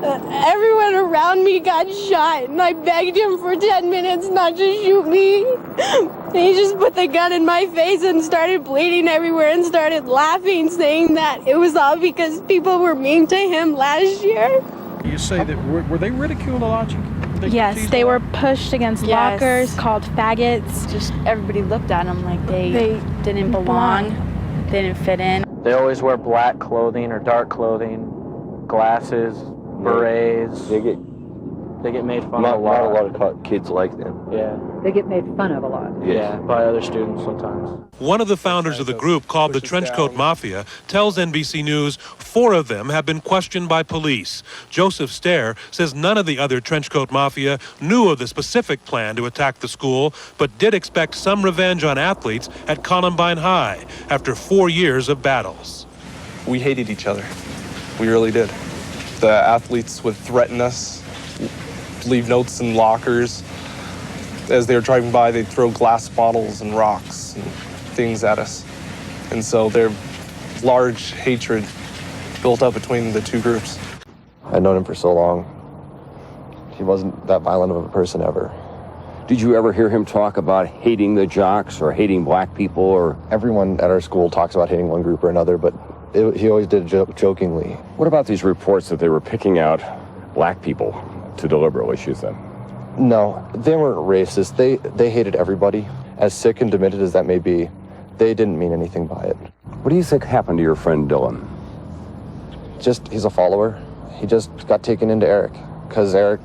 Everyone around me got shot, and I begged him for 10 minutes not to shoot me. And he just put the gun in my face and started bleeding everywhere and started laughing, saying that it was all because people were mean to him last year. You say that, were they ridiculed a lot? Yes, they were pushed against lockers, called faggots. Just everybody looked at them like they didn't belong, they didn't fit in. They always wear black clothing or dark clothing, glasses, berets. They get made fun of a lot. Not a lot of kids like them. Yeah. They get made fun of a lot. Yeah, by other students sometimes. One of the founders of the group, called the Trenchcoat Mafia, tells NBC News 4 of them have been questioned by police. Joseph Stair says none of the other Trenchcoat Mafia knew of the specific plan to attack the school, but did expect some revenge on athletes at Columbine High after 4 years of battles. We hated each other. We really did. The athletes would threaten us, leave notes in lockers. As they were driving by, they'd throw glass bottles and rocks and things at us. And so their large hatred built up between the two groups. I'd known him for so long. He wasn't that violent of a person ever. Did you ever hear him talk about hating the jocks or hating black people? Or everyone at our school talks about hating one group or another, but he always did it jokingly. What about these reports that they were picking out black people to deliberately shoot them? No, they weren't racist. They hated everybody. As sick and demented as that may be, they didn't mean anything by it. What do you think happened to your friend Dylan? He's a follower. He just got taken into Eric, because Eric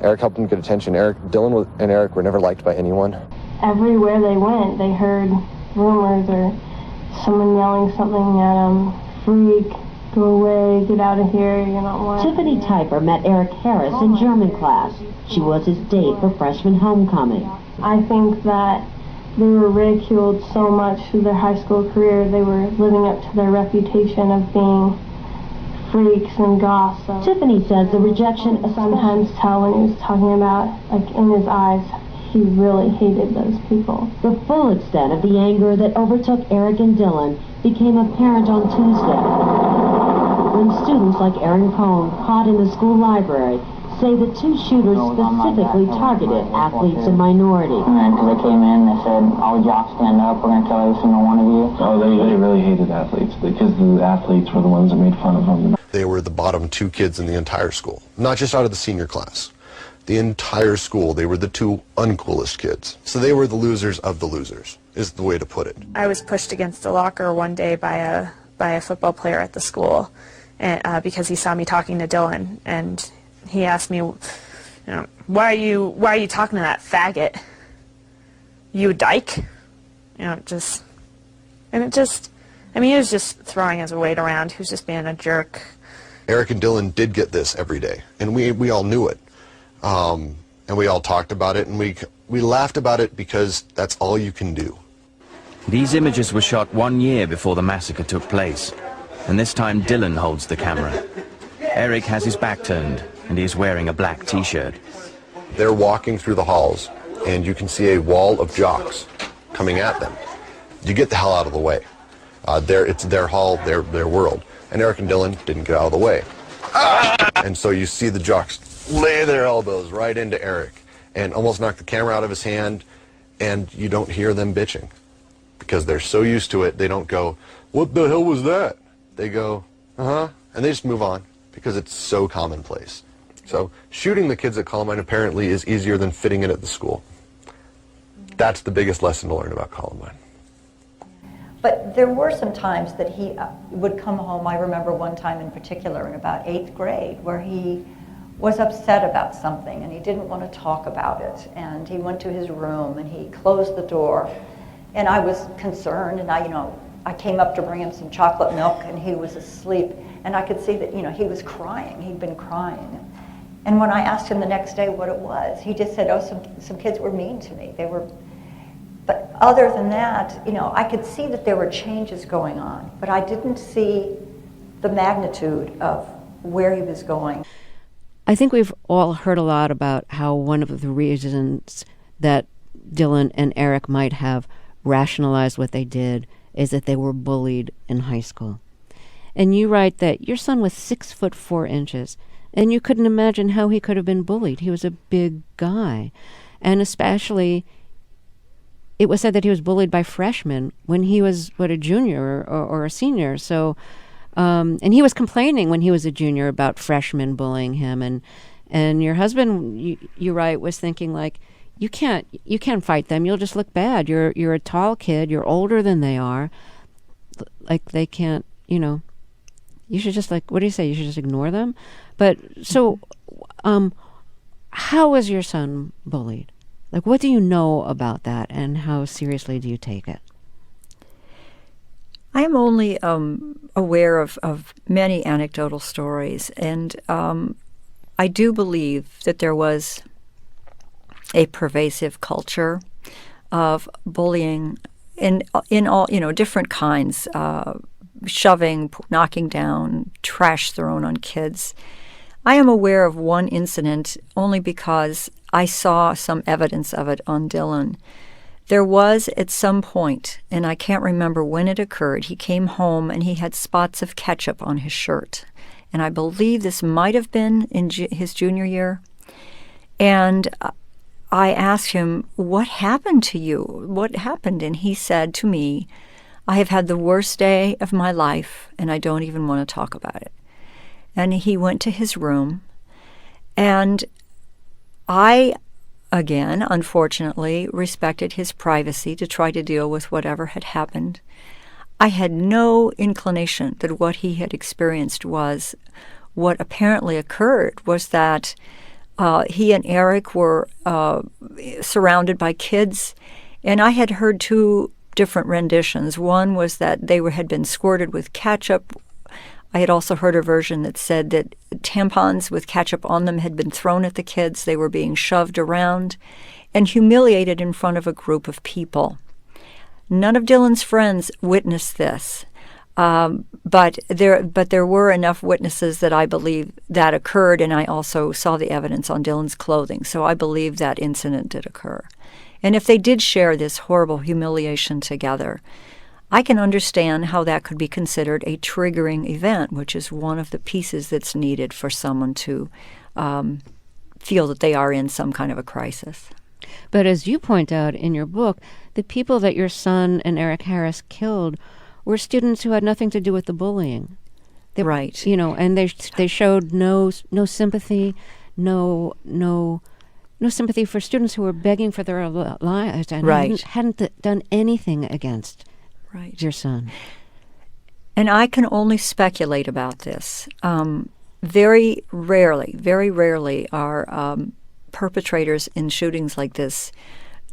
helped him get attention. Dylan and Eric were never liked by anyone. Everywhere they went, they heard rumors or someone yelling something at them, freak, go away, get out of here, you're not wanted. Tiffany Typer met Eric Harris in German class. She was his date for freshman homecoming. I think that they were ridiculed so much through their high school career. They were living up to their reputation of being freaks and goths. So Tiffany says the rejection sometimes tell when he was talking about, like in his eyes, he really hated those people. The full extent of the anger that overtook Eric and Dylan became apparent on Tuesday when students like Aaron Cohn, caught in the school library, say the two shooters specifically targeted athletes and minorities. Because they came in, they said, all jocks stand up, we're going to kill every single one of you. Oh, they really hated athletes because the athletes were the ones that made fun of them. They were the bottom 2 kids in the entire school, not just out of the senior class. The entire school, they were the 2 uncoolest kids. So they were the losers of the losers, is the way to put it. I was pushed against a locker one day by a football player at the school, and, because he saw me talking to Dylan, and he asked me, why are you talking to that faggot? You dyke? He was just throwing his weight around. He was just being a jerk. Eric and Dylan did get this every day, and we all knew it. And we all talked about it, and we laughed about it because that's all you can do. These images were shot 1 year before the massacre took place, and this time Dylan holds the camera. Eric has his back turned, and he's wearing a black t-shirt. They're walking through the halls, and you can see a wall of jocks coming at them. You get the hell out of the way. It's their hall, their world. And Eric and Dylan didn't get out of the way. And so you see the jocks lay their elbows right into Eric and almost knock the camera out of his hand, and you don't hear them bitching because they're so used to it. They don't go, what the hell was that? They go, uh-huh, and they just move on because it's so commonplace. So shooting the kids at Columbine apparently is easier than fitting it at the school. That's the biggest lesson to learn about Columbine. But there were some times that he would come home. I remember one time in particular in about 8th grade where he was upset about something and he didn't want to talk about it. And he went to his room and he closed the door. And I was concerned, and I came up to bring him some chocolate milk, and he was asleep. And I could see that, he was crying. He'd been crying. And when I asked him the next day what it was, he just said, oh, some kids were mean to me. But other than that, I could see that there were changes going on, but I didn't see the magnitude of where he was going. I think we've all heard a lot about how one of the reasons that Dylan and Eric might have rationalized what they did is that they were bullied in high school. And you write that your son was 6'4" And you couldn't imagine how he could have been bullied. He was a big guy. And especially, it was said that he was bullied by freshmen when he was, a junior or a senior. So, and he was complaining when he was a junior about freshmen bullying him. And your husband, you write, was thinking like, you can't fight them. You'll just look bad. You're a tall kid. You're older than they are. Like they can't, you should just what do you say? You should just ignore them. But so, how was your son bullied? Like, what do you know about that, and how seriously do you take it? I am only aware of many anecdotal stories, and I do believe that there was a pervasive culture of bullying in all different kinds, shoving, knocking down, trash thrown on kids. I am aware of one incident only because I saw some evidence of it on Dylan. There was at some point, and I can't remember when it occurred, he came home and he had spots of ketchup on his shirt. And I believe this might have been in his junior year. And I asked him, what happened to you? What happened? And he said to me, I have had the worst day of my life, and I don't even want to talk about it. And he went to his room, and I, again, unfortunately, respected his privacy to try to deal with whatever had happened. I had no inclination that what he had experienced was what apparently occurred was that he and Eric were surrounded by kids, and I had heard two different renditions. One was that they had been squirted with ketchup. I had also heard a version that said that tampons with ketchup on them had been thrown at the kids. They were being shoved around and humiliated in front of a group of people. None of Dylan's friends witnessed this, but there were enough witnesses that I believe that occurred, and I also saw the evidence on Dylan's clothing, so I believe that incident did occur. And if they did share this horrible humiliation together, I can understand how that could be considered a triggering event, which is one of the pieces that's needed for someone to feel that they are in some kind of a crisis. But as you point out in your book, the people that your son and Eric Harris killed were students who had nothing to do with the bullying. Right. And they showed no sympathy, no sympathy for students who were begging for their lives and hadn't done anything against your son. And I can only speculate about this. Very rarely are perpetrators in shootings like this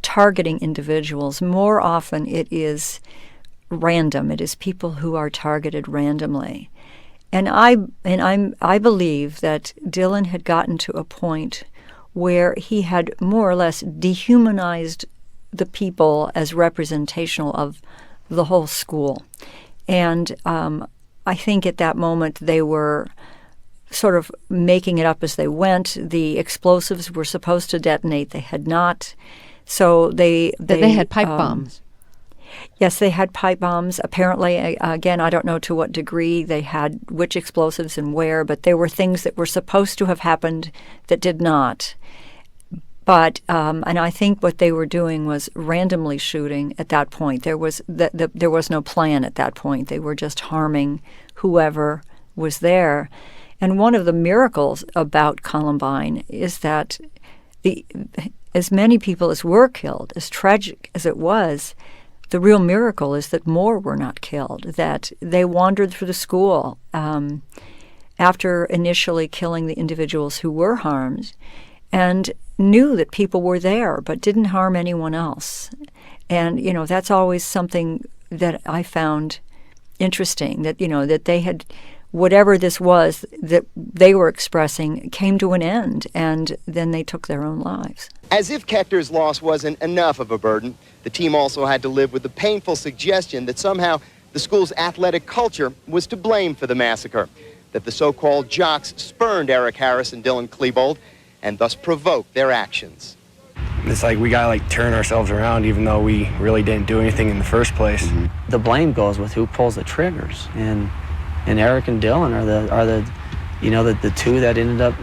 targeting individuals. More often it is random. It is people who are targeted randomly. And I believe that Dylan had gotten to a point where he had more or less dehumanized the people as representational of the whole school. And I think at that moment they were sort of making it up as they went. The explosives were supposed to detonate. They had not. So they had pipe bombs. Yes, they had pipe bombs. Apparently, again, I don't know to what degree they had which explosives and where, but there were things that were supposed to have happened that did not. But and I think what they were doing was randomly shooting at that point. There was there was no plan at that point. They were just harming whoever was there. And one of the miracles about Columbine is that as many people as were killed, as tragic as it was, the real miracle is that more were not killed, that they wandered through the school after initially killing the individuals who were harmed and knew that people were there but didn't harm anyone else. And, that's always something that I found interesting, that, that they had, whatever this was that they were expressing came to an end, and then they took their own lives. As if Kechter's loss wasn't enough of a burden, the team also had to live with the painful suggestion that somehow the school's athletic culture was to blame for the massacre, that the so-called jocks spurned Eric Harris and Dylan Klebold and thus provoked their actions. It's like we gotta turn ourselves around even though we really didn't do anything in the first place. The blame goes with who pulls the triggers, and Eric and Dylan are you know, the two that ended up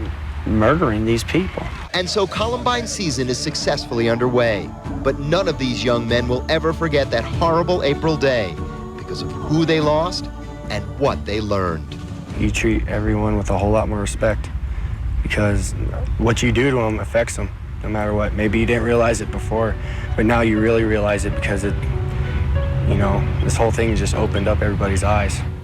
murdering these people. And so Columbine season is successfully underway. But none of these young men will ever forget that horrible April day because of who they lost and what they learned. You treat everyone with a whole lot more respect because what you do to them affects them no matter what. Maybe you didn't realize it before, but now you really realize it because it, you know, this whole thing just opened up everybody's eyes.